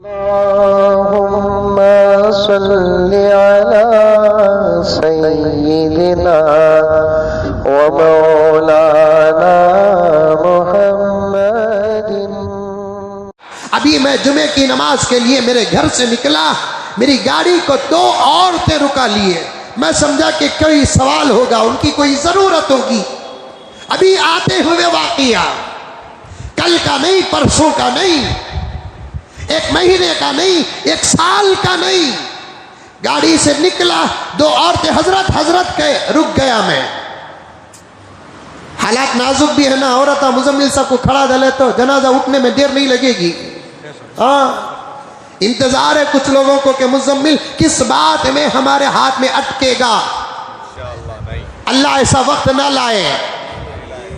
अल्लाहुम्मा सल्लि अला सय्यिदिना व मौलाना मुहम्मदिन। अभी मैं जुमे की नमाज के लिए मेरे घर से निकला, मेरी गाड़ी को दो औरतें रुका लिए। मैं समझा कि कोई सवाल होगा, उनकी कोई जरूरत होगी। अभी आते हुए वाकया, कल का नहीं, परसों का नहीं, एक महीने का नहीं, एक साल का नहीं। गाड़ी से निकला, दो औरतें हजरत हजरत के रुक गया। मैं हालात नाजुक भी है ना, औरत मुजम्मिल साहब को खड़ा डाले तो जनाजा उठने में देर नहीं लगेगी। हाँ, इंतजार है कुछ लोगों को कि मुजम्मिल किस बात में हमारे हाथ में अटकेगा। अल्लाह ऐसा वक्त ना लाए।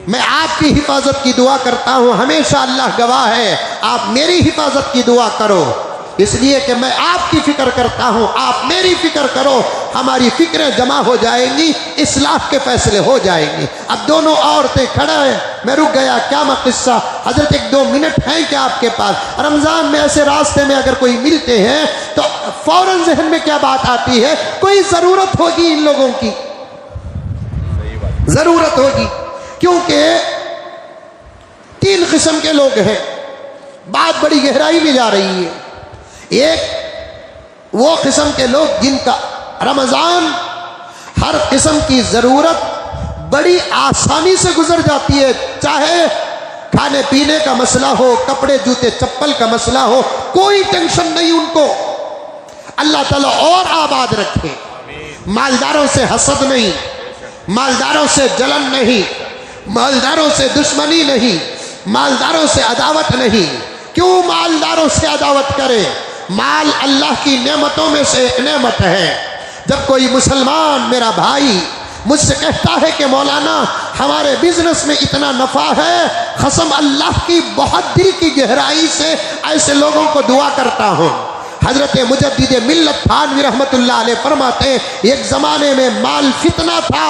मैं आपकी हिफाजत की दुआ करता हूं, हमेशा अल्लाह गवाह है। आप मेरी हिफाजत की दुआ करो, इसलिए कि मैं आपकी फिक्र करता हूं, आप मेरी फिक्र करो। हमारी फिक्रें जमा हो जाएंगी, इस्लाह के फैसले हो जाएंगे। अब दोनों औरतें खड़ा है, मैं रुक गया। क्या किस्सा हजरत, 1-2 मिनट हैं क्या आपके पास? रमजान में ऐसे रास्ते में अगर कोई मिलते हैं तो फौरन जहन में क्या बात आती है? कोई जरूरत होगी, इन लोगों की जरूरत होगी। क्योंकि 3 किस्म के लोग हैं। बात बड़ी गहराई में जा रही है। एक वो किस्म के लोग जिनका रमजान हर किस्म की जरूरत बड़ी आसानी से गुजर जाती है, चाहे खाने पीने का मसला हो, कपड़े जूते चप्पल का मसला हो, कोई टेंशन नहीं उनको। अल्लाह ताला और आबाद रखे। मालदारों से हसद नहीं, मालदारों से जलन नहीं, मालदारों से दुश्मनी नहीं, मालदारों से अदावत नहीं। क्यों मालदारों से अदावत करे? माल अल्लाह की नेमतों में से एक नेमत है। जब कोई मुसलमान मेरा भाई मुझसे कहता है कि मौलाना हमारे बिजनेस में इतना नफा है, कसम अल्लाह की बहुत दिल की गहराई से ऐसे लोगों को दुआ करता हूँ। हजरत मुजद्दिद मिल्लत थानवी रहमतुल्लाह अलैह फरमाते हैं, एक जमाने में माल फितना था,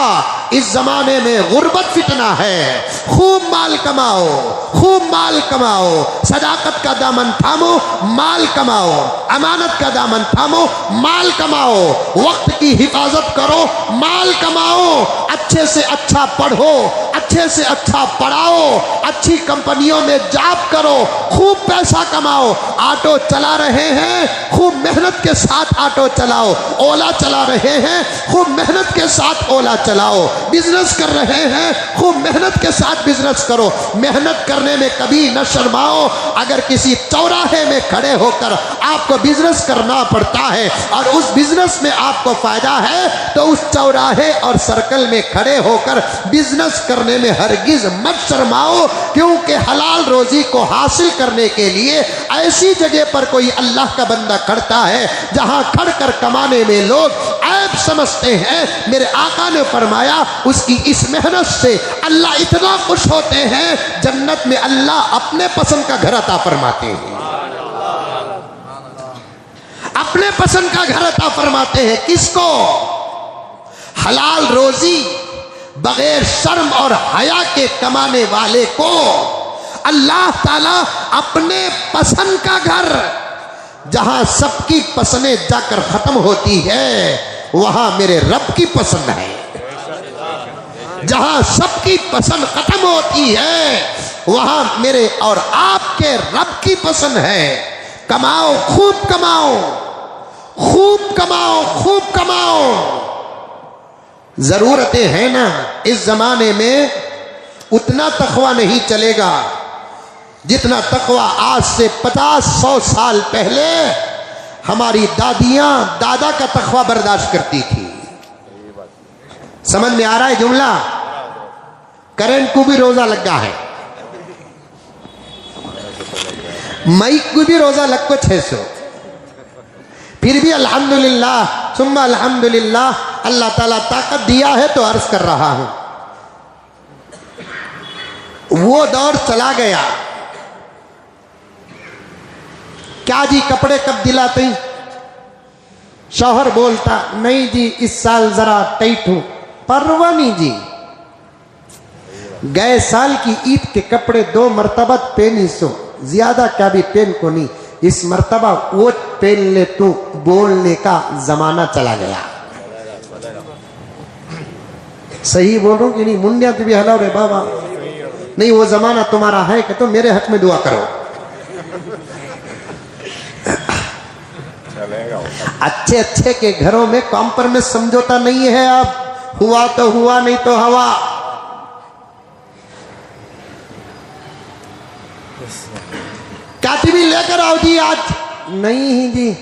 इस जमाने में गुर्बत फितना है। खूब माल कमाओ, खूब माल कमाओ, सदाकत का दामन थामो, माल कमाओ, अमानत का दामन थामो, माल कमाओ, वक्त की हिफाजत करो, माल कमाओ, अच्छे से अच्छा पढ़ो, अच्छे से अच्छा पढ़ाओ, अच्छी कंपनियों में जॉब करो, खूब पैसा कमाओ। ऑटो चला रहे हैं, खूब मेहनत के साथ ऑटो चलाओ। ओला चला रहे हैं, खूब मेहनत के साथ ओला चलाओ। बिजनेस कर रहे हैं, खूब मेहनत के साथ बिजनेस करो। मेहनत करने में कभी न शर्माओ। अगर किसी चौराहे में खड़े होकर आपको बिजनेस करना पड़ता है और उस बिजनेस में आपको फायदा है, तो उस चौराहे और सर्कल में खड़े होकर बिजनेस करने में हरगिज मत शर्माओ। क्योंकि हलाल रोजी को हासिल करने के लिए ऐसी जगह पर कोई अल्लाह का बंदा खड़ता है जहां खड़कर कमाने में लोग ऐब समझते हैं। मेरे आका ने फरमाया, उसकी इस मेहनत से अल्लाह इतना खुश होते हैं, जन्नत में अल्लाह अपने पसंद का घर अता फरमाते हैं। अपने पसंद का घर अता फरमाते हैं। किसको? हलाल रोजी बगैर शर्म और हया के कमाने वाले को अल्लाह ताला अपने पसंद का घर, जहां सबकी पसंदें जाकर खत्म होती है, वहां मेरे रब की पसंद है। जहां सबकी पसंद खत्म होती है, वहां मेरे और आपके रब की पसंद है। कमाओ, खूब कमाओ, खूब कमाओ, खूब कमाओ। जरूरतें हैं ना, इस जमाने में उतना तकवा नहीं चलेगा जितना तकवा आज से 50-100 साल पहले हमारी दादियां दादा का तकवा बर्दाश्त करती थी। समझ में आ रहा है जुमला? करंट को भी रोजा लगा है, माइक को भी रोजा लग को 600, फिर भी अल्हम्दुलिल्लाह सुम्मा अल्हम्दुलिल्लाह, अल्लाह ताला ताकत दिया है तो अर्ज कर रहा हूं। वो दौर चला गया। क्या जी कपड़े कब दिलाते? शौहर बोलता, नहीं जी इस साल जरा टाइट हूं। परवाह नहीं जी, गए साल की ईद के कपड़े 2 मरतबा पहनी सो, ज्यादा क्या भी पहन को नहीं। इस मर्तबा वो पहन ले तू बोलने का जमाना चला गया। सही बोल रहा हूं कि नहीं? मुंडिया तो भी हलाओ रे बाबा। नहीं, वो जमाना तुम्हारा है कि तुम मेरे हक में दुआ करो। अच्छे अच्छे के घरों में कॉम्प्रोमाइज समझौता नहीं है। अब हुआ तो हुआ, नहीं तो हवा। काटी भी लेकर आओ जी आज। नहीं जी,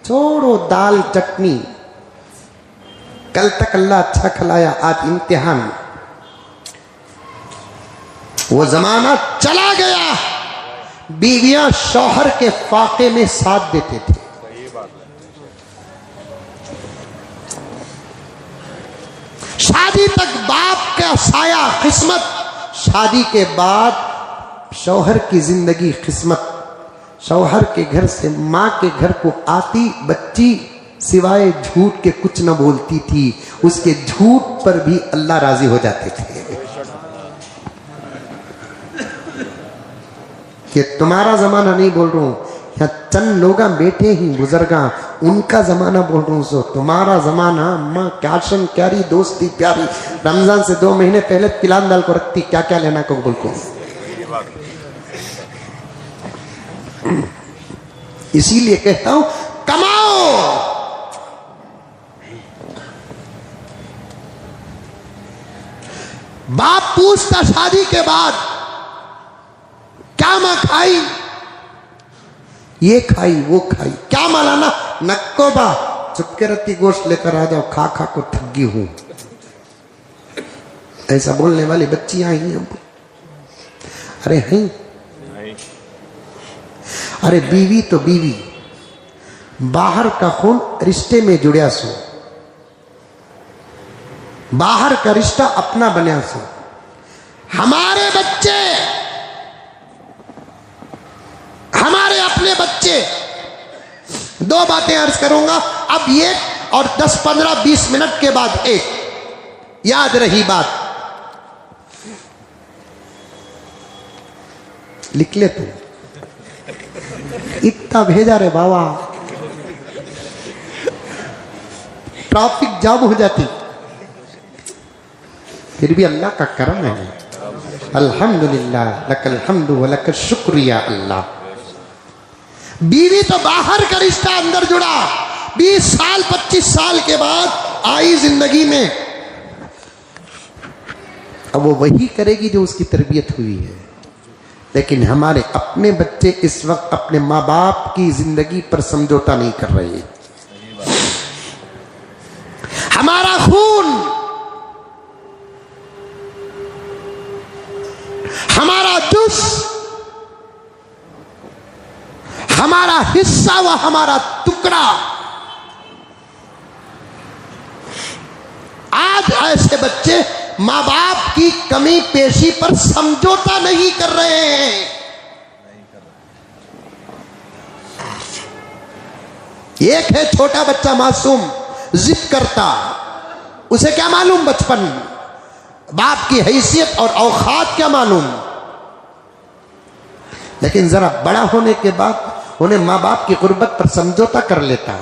छोड़ो दाल चटनी। कल तक अल्लाह अच्छा खिलाया, आज इम्तिहान। वो जमाना चला गया, बीवियां शौहर के फाके में साथ देते थे। शादी तक बाप का साया किस्मत, शादी के बाद शौहर की जिंदगी किस्मत। शौहर के घर से माँ के घर को आती बच्ची सिवाय झूठ के कुछ न बोलती थी। उसके झूठ पर भी अल्लाह राजी हो जाते थे कि तुम्हारा जमाना नहीं बोल रहा हूं, यहाँ चंद लोग बैठे ही बुजुर्गा, उनका जमाना बोल रहा हूं। सो तुम्हारा जमाना अम्मा कैशन क्यारी दोस्ती प्यारी, रमजान से 2 महीने पहले तिलान दाल को रखती, क्या क्या लेना को बोल को। इसीलिए कहता हूं कमाओ। बाप पूछता शादी के बाद, क्या मां खाई? ये खाई वो खाई। क्या मालाना? नक्को बा चुपके रत्ती गोश्त लेकर आ जाओ, खा खा को थकी हूं। ऐसा बोलने वाली बच्चियां आई हैं। अरे हैं, अरे बीवी तो बीवी, बाहर का खून रिश्ते में जुड़िया सो, बाहर का रिश्ता अपना बनिया सो। हमारे बच्चे, हमारे अपने बच्चे, 2 बातें अर्ज करूंगा अब। ये और 10, 15, 20 मिनट के बाद एक याद रही बात, लिख ले तू। इतना भेजा रे बाबा, ट्रैफिक जाम हो जाती, फिर भी अल्लाह का करम है। अल्हम्दुलिल्लाह, लकल हम्दु व लकल शुक्रिया अल्लाह। बीवी तो बाहर का रिश्ता अंदर जुड़ा, 20 साल 25 साल के बाद आई जिंदगी में। अब वो वही करेगी जो उसकी तरबियत हुई है। लेकिन हमारे अपने बच्चे इस वक्त अपने माँ बाप की जिंदगी पर समझौता नहीं कर रहे। हमारा खून, हमारा जुस, हमारा हिस्सा व हमारा टुकड़ा, आज ऐसे बच्चे माँ बाप की कमी पेशी पर समझौता नहीं कर रहे हैं। एक है छोटा बच्चा मासूम, जिद करता, उसे क्या मालूम बचपन, बाप की हैसियत और औकात क्या मालूम। लेकिन जरा बड़ा होने के बाद उन्हें माँ बाप की गुर्बत पर समझौता कर लेता।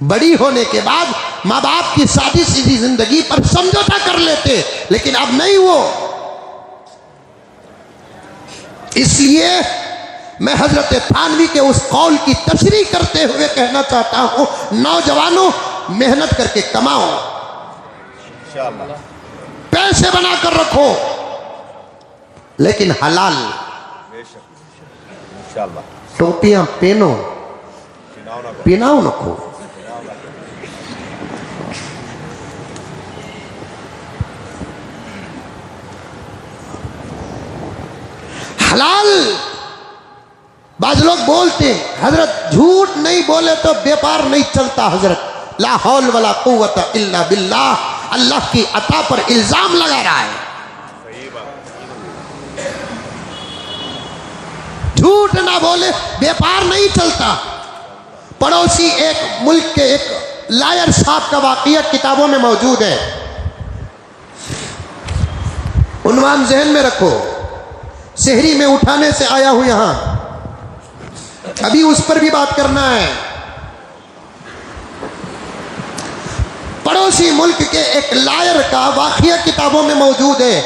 बड़ी होने के बाद माँ बाप की सादी सीधी जिंदगी पर समझौता कर लेते, लेकिन अब नहीं वो। इसलिए मैं हजरत थानवी के उस कौल की तशरीह करते हुए कहना चाहता हूं, नौजवानों मेहनत करके कमाओ, पैसे बनाकर रखो, लेकिन हलाल। टोपियां पहनो, पिनाओ नको। हलाल। बाज लोग बोलते हजरत झूठ नहीं बोले तो व्यापार नहीं चलता। हजरत ला हौल वला कुव्वत इल्ला बिल्लाह, अल्लाह की अता पर इल्जाम लगा रहा है। झूठ ना बोले व्यापार नहीं चलता। पड़ोसी एक मुल्क के एक लायर साहब का वाकया किताबों में मौजूद है, उन्वान जहन में रखो। शहरी में उठाने से आया हूं यहां। अभी उस पर भी बात करना है। पड़ोसी मुल्क के एक लायर का वाक़या किताबों में मौजूद है।